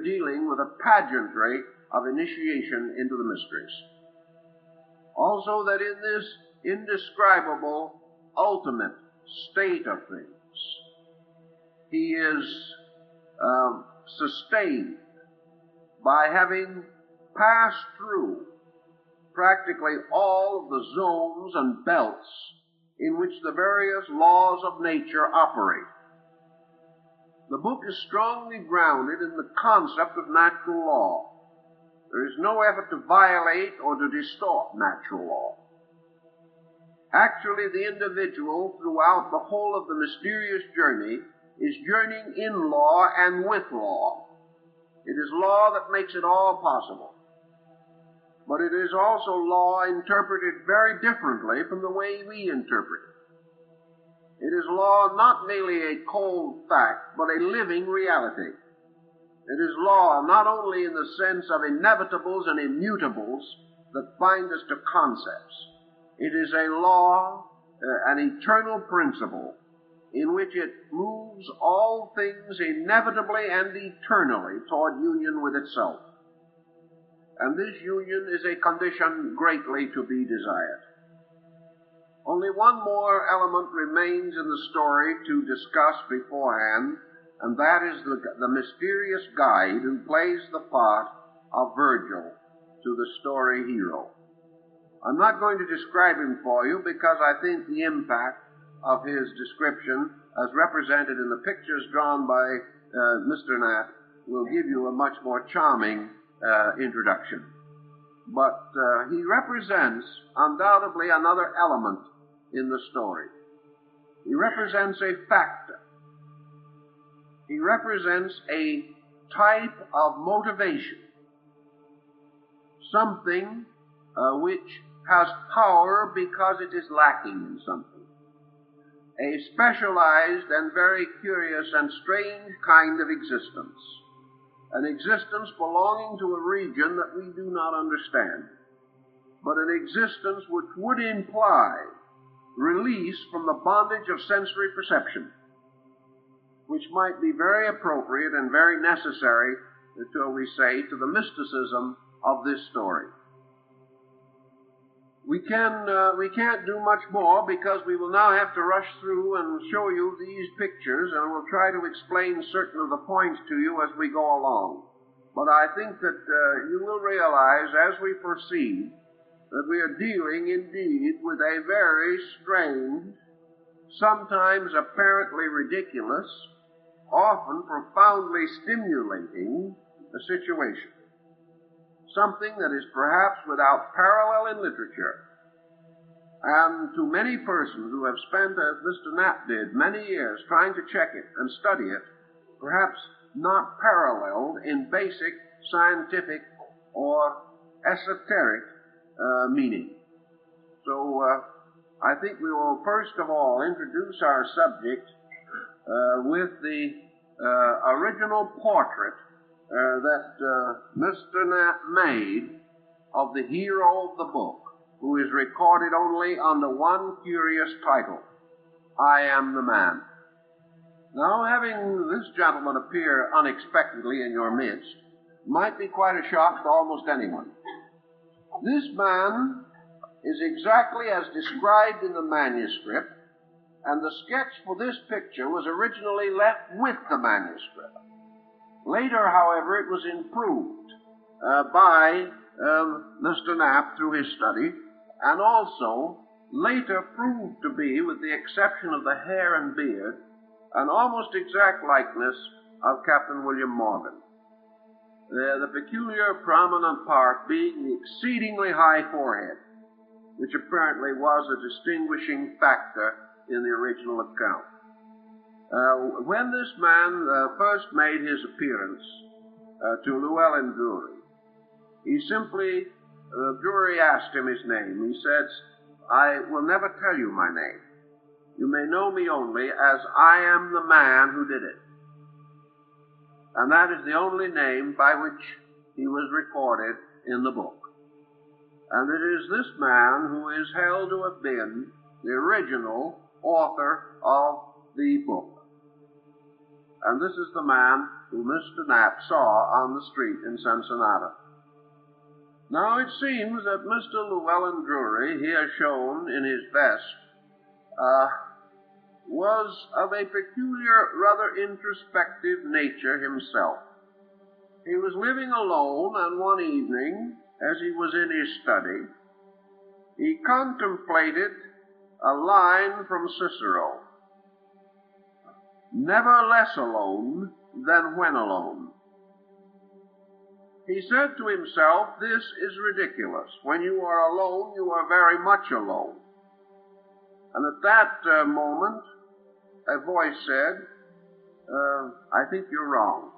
are dealing with a pageantry of initiation into the mysteries. Also that in this indescribable ultimate state of things, he is sustained by having passed through practically all of the zones and belts in which the various laws of nature operate. The book is strongly grounded in the concept of natural law. There is no effort to violate or to distort natural law. Actually, the individual throughout the whole of the mysterious journey is journeying in law and with law. It is law that makes it all possible. But it is also law interpreted very differently from the way we interpret it. It is law not merely a cold fact, but a living reality. It is law not only in the sense of inevitables and immutables that bind us to concepts. It is a law, an eternal principle, in which it moves all things inevitably and eternally toward union with itself. And this union is a condition greatly to be desired. Only one more element remains in the story to discuss beforehand, and that is the mysterious guide who plays the part of Virgil to the story hero. I'm not going to describe him for you because I think the impact of his description as represented in the pictures drawn by Mr. Knapp will give you a much more charming introduction. But he represents undoubtedly another element in the story. He represents a factor. He represents a type of motivation, something which has power because it is lacking in something. A specialized and very curious and strange kind of existence. An existence belonging to a region that we do not understand, but an existence which would imply release from the bondage of sensory perception, which might be very appropriate and very necessary, shall we say, to the mysticism of this story. We can't do much more because we will now have to rush through and show you these pictures, and we'll try to explain certain of the points to you as we go along. But I think that you will realize as we proceed that we are dealing indeed with a very strange, sometimes apparently ridiculous, often profoundly stimulating situation. Something that is perhaps without parallel in literature. And to many persons who have spent, as Mr. Knapp did, many years trying to check it and study it, perhaps not paralleled in basic scientific or esoteric meaning. So I think we will first of all introduce our subject with the original portrait that Mr. Knapp made of the hero of the book, who is recorded only under one curious title, I Am the Man. Now, having this gentleman appear unexpectedly in your midst might be quite a shock to almost anyone. This man is exactly as described in the manuscript, and the sketch for this picture was originally left with the manuscript. Later, however, it was improved by Mr. Knapp through his study, and also later proved to be, with the exception of the hair and beard, an almost exact likeness of Captain William Morgan. The peculiar prominent part being the exceedingly high forehead, which apparently was a distinguishing factor in the original account. When this man first made his appearance to Llewellyn Drury, he simply, Drury asked him his name. He said, I will never tell you my name. You may know me only as I am the man who did it. And that is the only name by which he was recorded in the book. And it is this man who is held to have been the original author of the book. And this is the man who Mr. Knapp saw on the street in Cincinnati. Now it seems that Mr. Llewellyn Drury, here shown in his vest, was of a peculiar, rather introspective nature himself. He was living alone, and one evening, as he was in his study, he contemplated a line from Cicero, "Never less alone than when alone." He said to himself, "This is ridiculous. When you are alone, you are very much alone." And at that moment, a voice said, "I think you're wrong."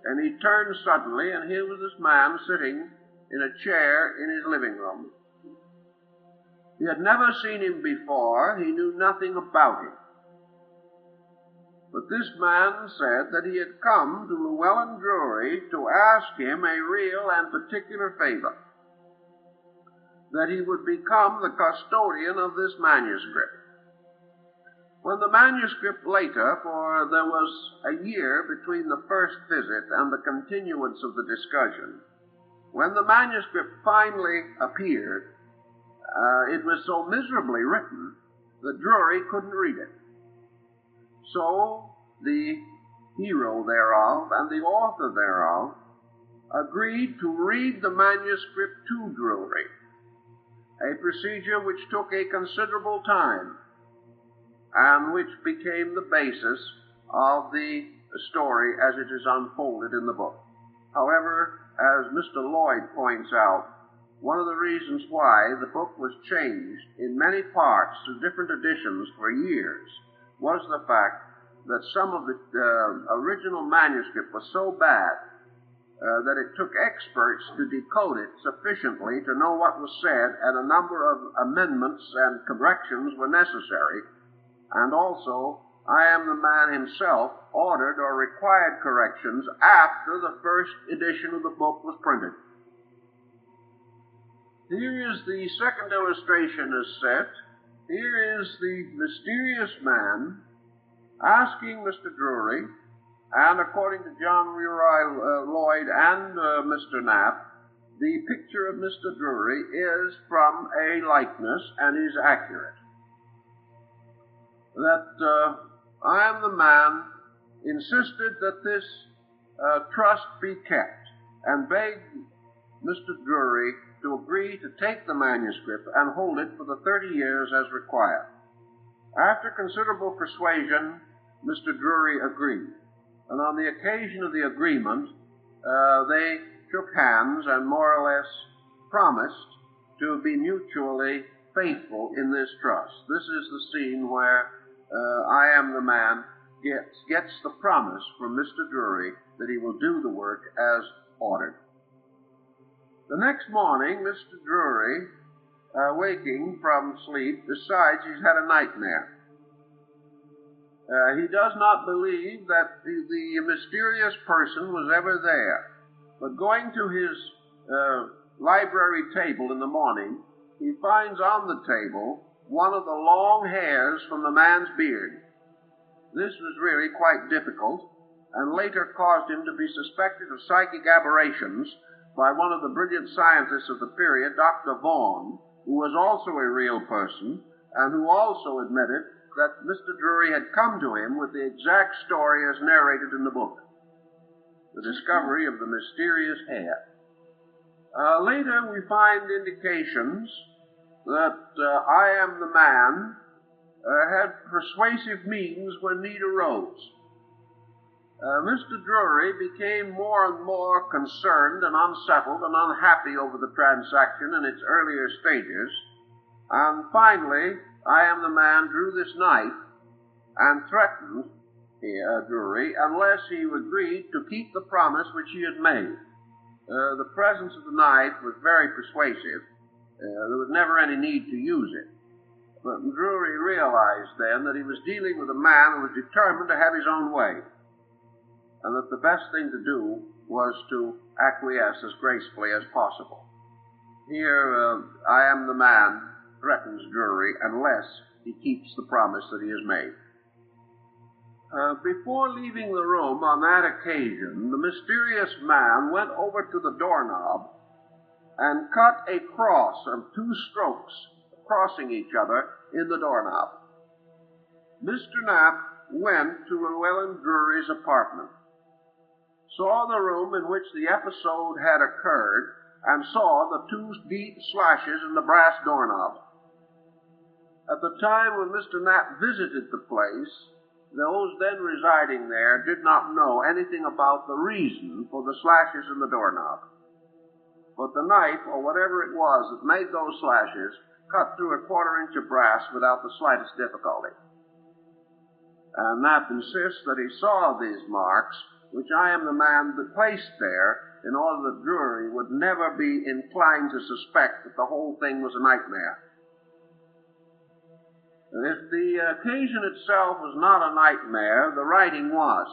And he turned suddenly, and here was this man sitting in a chair in his living room. He had never seen him before. He knew nothing about him. But this man said that he had come to Llewellyn Drury to ask him a real and particular favor, that he would become the custodian of this manuscript. When the manuscript later, for there was a year between the first visit and the continuance of the discussion, when the manuscript finally appeared, it was so miserably written that Drury couldn't read it. So the hero thereof and the author thereof agreed to read the manuscript to Drury, a procedure which took a considerable time and which became the basis of the story as it is unfolded in the book. However, as Mr. Lloyd points out, one of the reasons why the book was changed in many parts to different editions for years was the fact that some of the original manuscript was so bad that it took experts to decode it sufficiently to know what was said, and a number of amendments and corrections were necessary. And also, I Am the Man himself ordered or required corrections after the first edition of the book was printed. Here is the second illustration as set. Here is the mysterious man asking Mr. Drury, and according to John Leroy Lloyd and Mr. Knapp, the picture of Mr. Drury is from a likeness and is accurate. That I Am the Man insisted that this trust be kept and begged Mr. Drury to agree to take the manuscript and hold it for the 30 years as required. After considerable persuasion, Mr. Drury agreed, and on the occasion of the agreement, they shook hands and more or less promised to be mutually faithful in this trust. This is the scene where I Am the Man gets the promise from Mr. Drury that he will do the work as ordered. The next morning, Mr. Drury, waking from sleep, decides he's had a nightmare. He does not believe that the mysterious person was ever there, but going to his library table in the morning, he finds on the table one of the long hairs from the man's beard. This was really quite difficult, and later caused him to be suspected of psychic aberrations by one of the brilliant scientists of the period, Dr. Vaughan, who was also a real person, and who also admitted that Mr. Drury had come to him with the exact story as narrated in the book, the discovery of the mysterious hair. Later we find indications that I Am the Man had persuasive means when need arose. Mr. Drury became more and more concerned and unsettled and unhappy over the transaction in its earlier stages, and finally I Am the Man drew this knife and threatened Drury unless he agreed to keep the promise which he had made. The presence of the knife was very persuasive. There was never any need to use it. But Drury realized then that he was dealing with a man who was determined to have his own way, and that the best thing to do was to acquiesce as gracefully as possible. Here, I Am the Man threatens Drury unless he keeps the promise that he has made. Before leaving the room on that occasion, the mysterious man went over to the doorknob and cut a cross of 2 strokes crossing each other in the doorknob. Mr. Knapp went to Llewellyn Drury's apartment, saw the room in which the episode had occurred, and saw the 2 deep slashes in the brass doorknob. At the time when Mr. Knapp visited the place, those then residing there did not know anything about the reason for the slashes in the doorknob. But the knife, or whatever it was that made those slashes, cut through a 1/4 inch of brass without the slightest difficulty. And Knapp insists that he saw these marks, which I am the man that placed there, in order that Drury would never be inclined to suspect that the whole thing was a nightmare. And if the occasion itself was not a nightmare, the writing was.